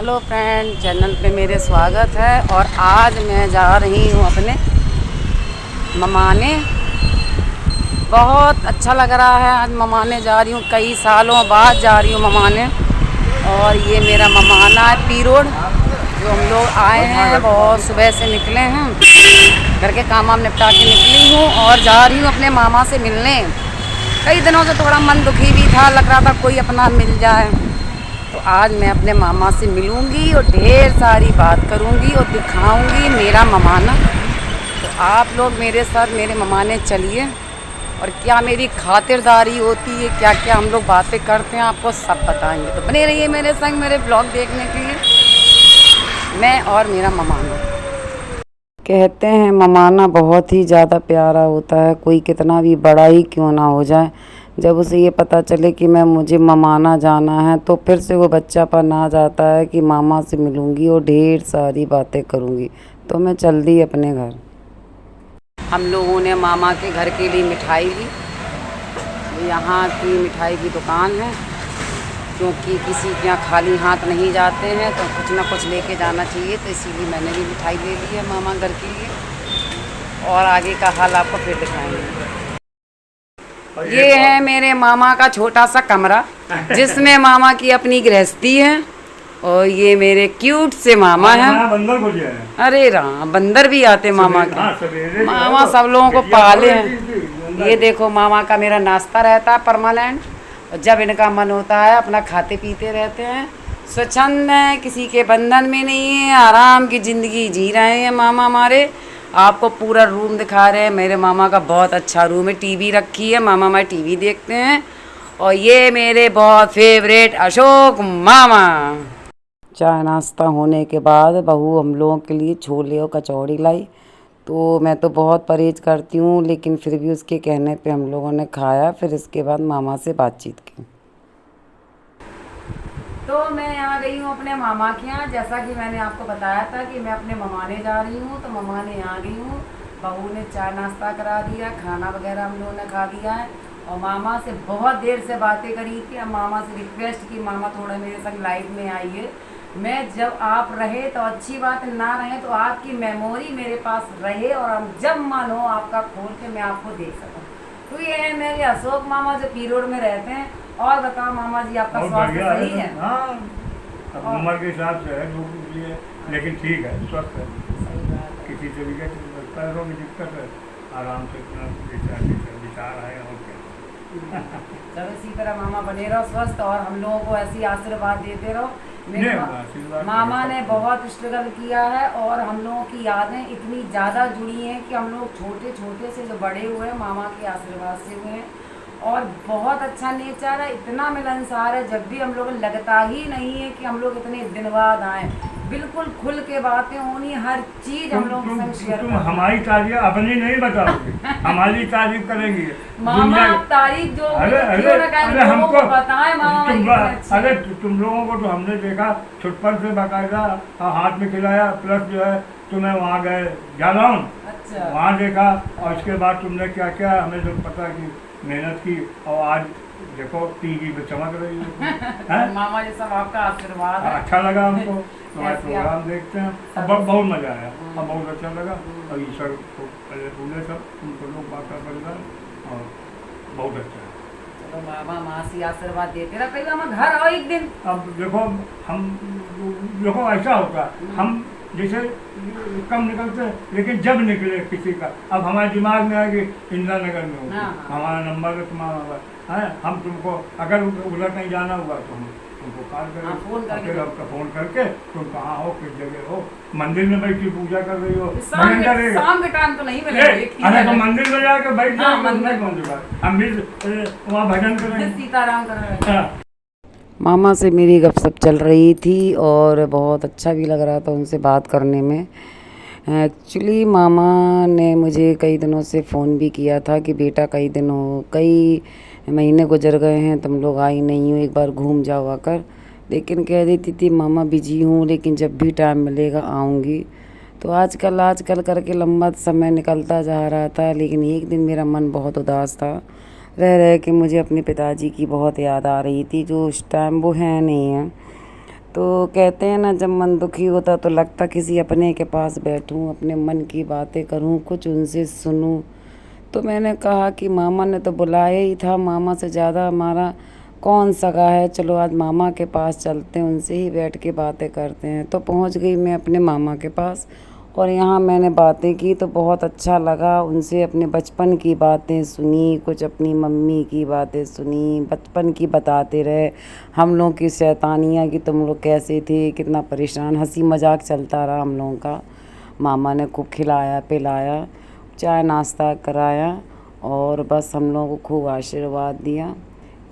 Hello friend, channel पे मेरे स्वागत है। और आज मैं जा रही हूँ अपने ममाने। बहुत अच्छा लग रहा है, आज ममाने जा रही हूँ, कई सालों बाद जा रही हूँ ममाने। और ये मेरा ममाना है पी रोड, जो हम लोग आए हैं, बहुत सुबह से निकले हैं, घर के काम वाम निपटा के निकली हूँ और जा रही हूँ अपने मामा से मिलने। कई दिनों से थोड़ा मन दुखी भी था, लग रहा था कोई अपना मिल जाए। तो आज मैं अपने मामा से मिलूंगी और ढेर सारी बात करूंगी और दिखाऊंगी मेरा ममाना। तो आप लोग मेरे साथ मेरे ममाने चलिए, और क्या मेरी खातिरदारी होती है, क्या क्या हम लोग बातें करते हैं, आपको सब बताएंगे। तो बने रहिए मेरे संग मेरे ब्लॉग देखने के लिए, मैं और मेरा ममाना। कहते हैं ममाना बहुत ही ज़्यादा प्यारा होता है, कोई कितना भी बड़ा ही क्यों ना हो जाए। जब उसे ये पता चले कि मुझे ममाना जाना है, तो फिर से वो बच्चापन आ जाता है कि मामा से मिलूंगी और ढेर सारी बातें करूंगी। तो मैं चल दी अपने घर। हम लोगों ने मामा के घर के लिए मिठाई ली। यहाँ की मिठाई की दुकान है, क्योंकि किसी के यहाँ खाली हाथ नहीं जाते हैं, तो कुछ ना कुछ लेके जाना चाहिए। तो इसीलिए मैंने भी मिठाई ले ली है मामा घर के लिए। और आगे का हाल आपको फिर दिखाएंगे। ये है मेरे मामा का छोटा सा कमरा, जिसमें मामा की अपनी गृहस्थी है। और ये मेरे क्यूट से मामा हैं। बंदर को दिया है। अरे राम, बंदर भी आते मामा के। मामा सब लोगों को पाले हैं। ये देखो मामा का मेरा नाश्ता रहता है परमानेंट, और जब इनका मन होता है अपना खाते पीते रहते हैं। स्वच्छंद है, किसी के बंधन में नहीं है, आराम की ज़िंदगी जी रहे हैं मामा हमारे। आपको पूरा रूम दिखा रहे हैं। मेरे मामा का बहुत अच्छा रूम है, टीवी रखी है, मामा हमारे टीवी देखते हैं। और ये मेरे बहुत फेवरेट अशोक मामा। चाय नाश्ता होने के बाद बहू हम लोगों के लिए छोले और कचौड़ी लाई। तो मैं तो बहुत परहेज करती हूँ, लेकिन फिर भी उसके कहने पे हम लोगों ने खाया। फिर इसके बाद मामा से बातचीत की। तो मैं यहाँ गई हूँ अपने मामा के यहाँ, जैसा कि मैंने आपको बताया था कि मैं अपने ममाने जा रही हूँ। तो ममाने यहाँ गई हूँ, बहू ने चाय नाश्ता करा दिया, खाना वगैरह हम लोगों ने खा लिया है। और मामा से बहुत देर से बातें करी थी। अब मामा से रिक्वेस्ट की, मामा थोड़ा मेरे संग लाइव में आइए। मैं जब आप रहे तो अच्छी बात, ना रहे तो आपकी मेमोरी मेरे पास रहे, और हम जब मन हो आपका खोल के मैं आपको देख सकूँ। तो ये है मेरे अशोक मामा, जो पी रोड में रहते हैं। और बताओ मामा जी, आपका स्वास्थ्य सही है? हाँ, उम्र के हिसाब से है, जो कुछ है, लेकिन ठीक है, स्वस्थ है। सही बात है। किसी तरीके से पैरों की दिक्कत है, आराम से इतना विचार है और क्या। चलो इसी तरह मामा बने रहो स्वस्थ, और हम लोगों को ऐसी आशीर्वाद देते रहो। मेरे मामा ने बहुत स्ट्रगल किया है, और हम लोगों की यादें इतनी ज़्यादा जुड़ी हैं कि हम लोग छोटे छोटे से जो बड़े हुए हैं मामा के आशीर्वाद से हुए हैं। और बहुत अच्छा नेचर है, इतना मिलनसार है, जब भी हम लोग लगता ही नहीं है कि हम लोग इतने दिन बाद आए। बिल्कुल खुल के बातें होनी, हर चीज हम लोग संग शेयर तुम हमारी तारीफ अपनी नहीं बताओगे, हमारी तारीफ करेंगी मामा। आप तारीफ जो हमको बताएं मामा। अरे तुम लोगों को तो हमने देखा छुटपन से बाकायदा हाथ में खिलाया, प्लस जो है तुम्हें वहाँ गए जालौन, अच्छा, वहाँ देखा। और उसके बाद तुमने क्या क्या हमें जो पता की मेहनत की, और आज देखो टीवी पे चमक रही है। मामा ये सब आपका आशीर्वाद है। अच्छा लगा हमको, तुम्हारे प्रोग्राम देखते हैं, अब बहुत मजा आया, अब बहुत अच्छा लगा। और ईश्वर को पहले पूरे सब तुमको लोग बात परिवार, और बहुत अच्छा है। चलो मामा मासी आशीर्वाद देते रहो, कहीं मामा घर आओ एक दिन। अब देखो हम देखो ऐसा होता, हम जैसे कम निकलते हैं, लेकिन जब निकले किसी का, अब हमारे दिमाग में आएगी इंदिरा नगर में होगी, हमारा नंबर है, तुम्हारा है, हम तुमको अगर उधर कहीं जाना हुआ तो हम तुमको कॉल करें, फिर आपका फ़ोन करके तुम कहाँ हो, किस जगह हो, मंदिर में बैठी पूजा कर रही हो, शाम के टाइम तो नहीं मिलेगा। अरे तो मंदिर में जाकर बैठ जाओ, हम भी वहाँ भजन करेंगे, सीताराम कर रहे हैं। मामा से मेरी गपशप चल रही थी, और बहुत अच्छा भी लग रहा था उनसे बात करने में। एक्चुअली मामा ने मुझे कई दिनों से फ़ोन भी किया था कि बेटा कई महीने गुजर गए हैं, तुम लोग आई नहीं हो, एक बार घूम जाओ आकर। लेकिन कह देती थी मामा बिजी हूँ, लेकिन जब भी टाइम मिलेगा आऊँगी। तो आजकल करके लंबा समय निकलता जा रहा था, लेकिन एक दिन मेरा मन बहुत उदास था। रह के मुझे अपने पिताजी की बहुत याद आ रही थी, जो उस टाइम वो है नहीं है। तो कहते हैं ना, जब मन दुखी होता तो लगता किसी अपने के पास बैठूं, अपने मन की बातें करूं, कुछ उनसे सुनूं। तो मैंने कहा कि मामा ने तो बुलाया ही था, मामा से ज़्यादा हमारा कौन सगा है, चलो आज मामा के पास चलते हैं, उनसे ही बैठ के बातें करते हैं। तो पहुंच गई मैं अपने मामा के पास और यहाँ मैंने बातें की तो बहुत अच्छा लगा। उनसे अपने बचपन की बातें सुनी, कुछ अपनी मम्मी की बातें सुनी, बचपन की बताते रहे, हम लोग की शैतानियाँ कि तुम लोग कैसे थे, कितना परेशान, हंसी मजाक चलता रहा हम लोगों का। मामा ने खूब खिलाया पिलाया, चाय नाश्ता कराया और बस हम लोगों को खूब आशीर्वाद दिया।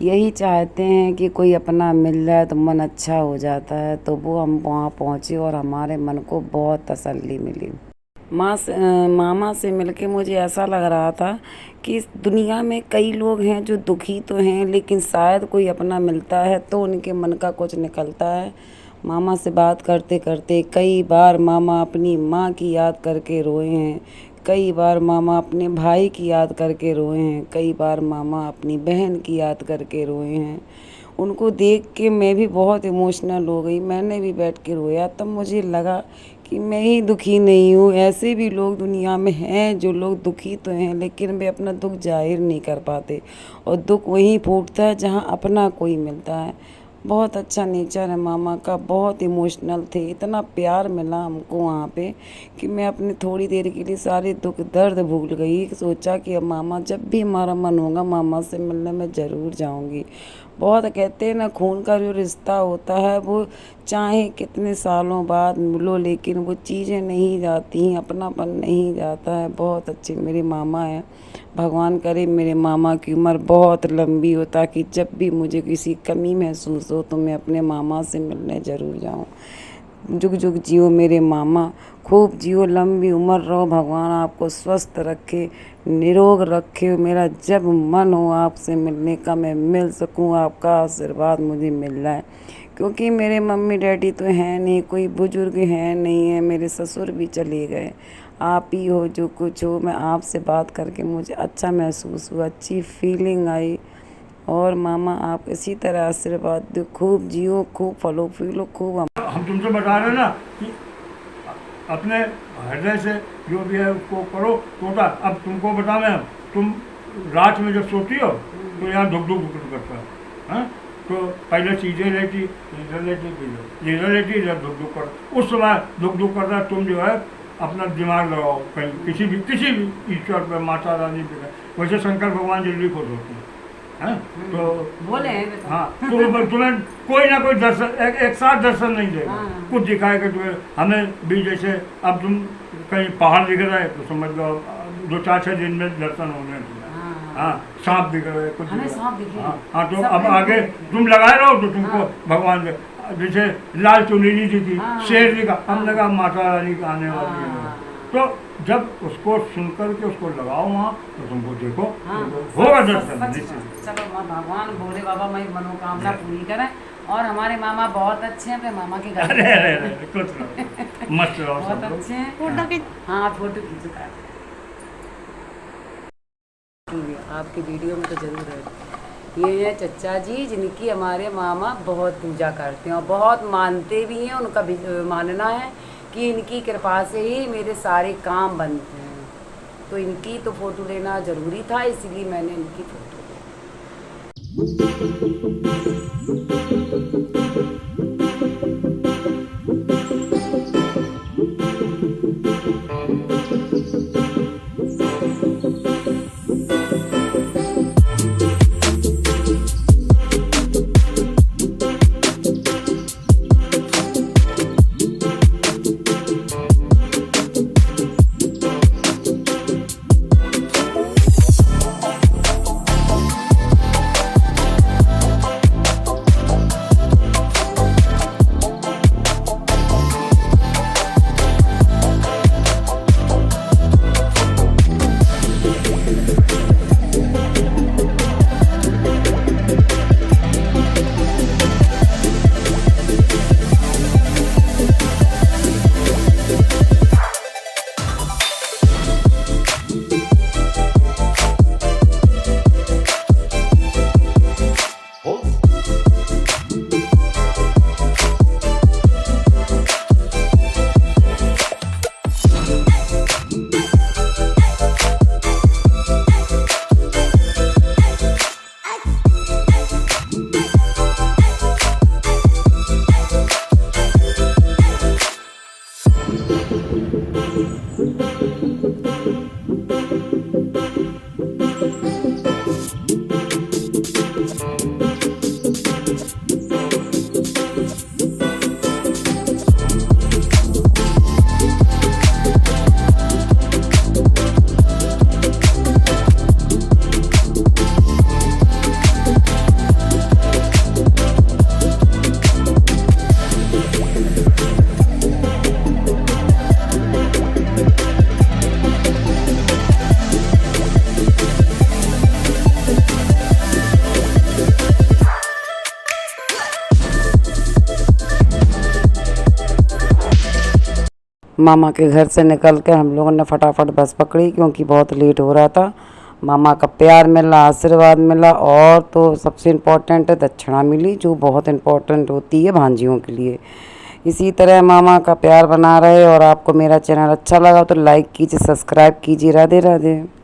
यही चाहते हैं कि कोई अपना मिल जाए तो मन अच्छा हो जाता है। तो वो हम वहाँ पहुँचे और हमारे मन को बहुत तसल्ली मिली। मामा से मिलके मुझे ऐसा लग रहा था कि इस दुनिया में कई लोग हैं जो दुखी तो हैं, लेकिन शायद कोई अपना मिलता है तो उनके मन का कुछ निकलता है। मामा से बात करते करते कई बार मामा अपनी माँ की याद करके रोए हैं, कई बार मामा अपने भाई की याद करके रोए हैं, कई बार मामा अपनी बहन की याद करके रोए हैं। उनको देख के मैं भी बहुत इमोशनल हो गई, मैंने भी बैठ के रोया। तब मुझे लगा कि मैं ही दुखी नहीं हूँ, ऐसे भी लोग दुनिया में हैं जो लोग दुखी तो हैं लेकिन वे अपना दुख जाहिर नहीं कर पाते, और दुख वहीं फूटता है जहाँ अपना कोई मिलता है। बहुत अच्छा नेचर है मामा का, बहुत इमोशनल थे, इतना प्यार मिला हमको वहाँ पे कि मैं अपने थोड़ी देर के लिए सारे दुख दर्द भूल गई। सोचा कि अब मामा, जब भी हमारा मन होगा मामा से मिलने में ज़रूर जाऊँगी। बहुत कहते हैं ना, खून का जो रिश्ता होता है वो चाहे कितने सालों बाद मिलो लेकिन वो चीज़ें नहीं जाती हैं, अपनापन नहीं जाता है। बहुत अच्छे मेरे मामा हैं, भगवान करे मेरे मामा की उम्र बहुत लंबी हो ताकि जब भी मुझे किसी कमी महसूस हो तो मैं अपने मामा से मिलने ज़रूर जाऊं। जुग जुग जियो मेरे मामा, खूब जियो, लंबी उम्र रहो, भगवान आपको स्वस्थ रखे, निरोग रखे। मेरा जब मन हो आपसे मिलने का मैं मिल सकूं, आपका आशीर्वाद मुझे मिल रहा है। क्योंकि मेरे मम्मी डैडी तो हैं नहीं, कोई बुजुर्ग हैं नहीं है, मेरे ससुर भी चले गए। आप ही हो जो कुछ हो। मैं आपसे बात करके मुझे अच्छा महसूस हुआ, अच्छी फीलिंग आई। और मामा आप इसी तरह आशीर्वाद दो, खूब जियो, खूब फलो फूलो, खूब हम तुमसे बता रहे हैं ना कि अपने हृदय से जो भी है उसको करो टोटा। अब तुमको बता मैं, तुम रात में जब सोती हो तो यहाँ धुक धुक धुक करता है, हाँ? तो पहले चीज़ें लेती, इधर लेती इधर धुक धुक कर, उस समय धुक धुक करता तुम जो है अपना दिमाग लगाओ कहीं किसी भी ईश्वर पर, माता रानी पे। वैसे शंकर भगवान जल्दी खुश होते हैं, तो बोले हाँ, तो तुम्हें कोई ना कोई दर्शन एक साथ दर्शन नहीं देगा। हाँ। कुछ दिखाएगा तुम्हें। हमें भी जैसे अब तुम कहीं पहाड़ दिख रहा है तो समझ लो 2-4-6 दिन में दर्शन होने तुम्हें। हाँ, सांप दिख रहा है, कुछ हमें सांप दिखे। हाँ, तो अब आगे तुम लगाए रहो तो तुमको भगवान जैसे लाल चुनीली दी थी, शेर दिखा, हम लगा माता रानी का आने वाली है। तो जब उसको सुनकर के उसको लगाओ वहाँ तो तुमको देखो, होगा दर्शन निश्चित। चलो भगवान भोले बाबा मेरी मनोकामना पूरी करें। और हमारे मामा बहुत अच्छे हैं, अपने मामा के घर अरे कुछ रहो, मस्त रहो, बहुत अच्छे हैं। फोटो खींच, हाँ फोटो खींचता है आपकी वीडियो में तो जरूर है। ये है चचा जी जिनकी हमारे मामा बहुत पूजा करते हैं और बहुत मानते भी हैं। उनका भी मानना है कि इनकी कृपा से ही मेरे सारे काम बनते हैं, तो इनकी तो फ़ोटो लेना ज़रूरी था, इसलिए मैंने इनकी फ़ोटो मामा के घर से निकल के हम लोगों ने फटाफट बस पकड़ी क्योंकि बहुत लेट हो रहा था। मामा का प्यार मिला, आशीर्वाद मिला और तो सबसे इम्पोर्टेंट है दक्षिणा मिली, जो बहुत इम्पोर्टेंट होती है भांजियों के लिए। इसी तरह मामा का प्यार बना रहे। और आपको मेरा चैनल अच्छा लगा तो लाइक कीजिए, सब्सक्राइब कीजिए। राधे राधे।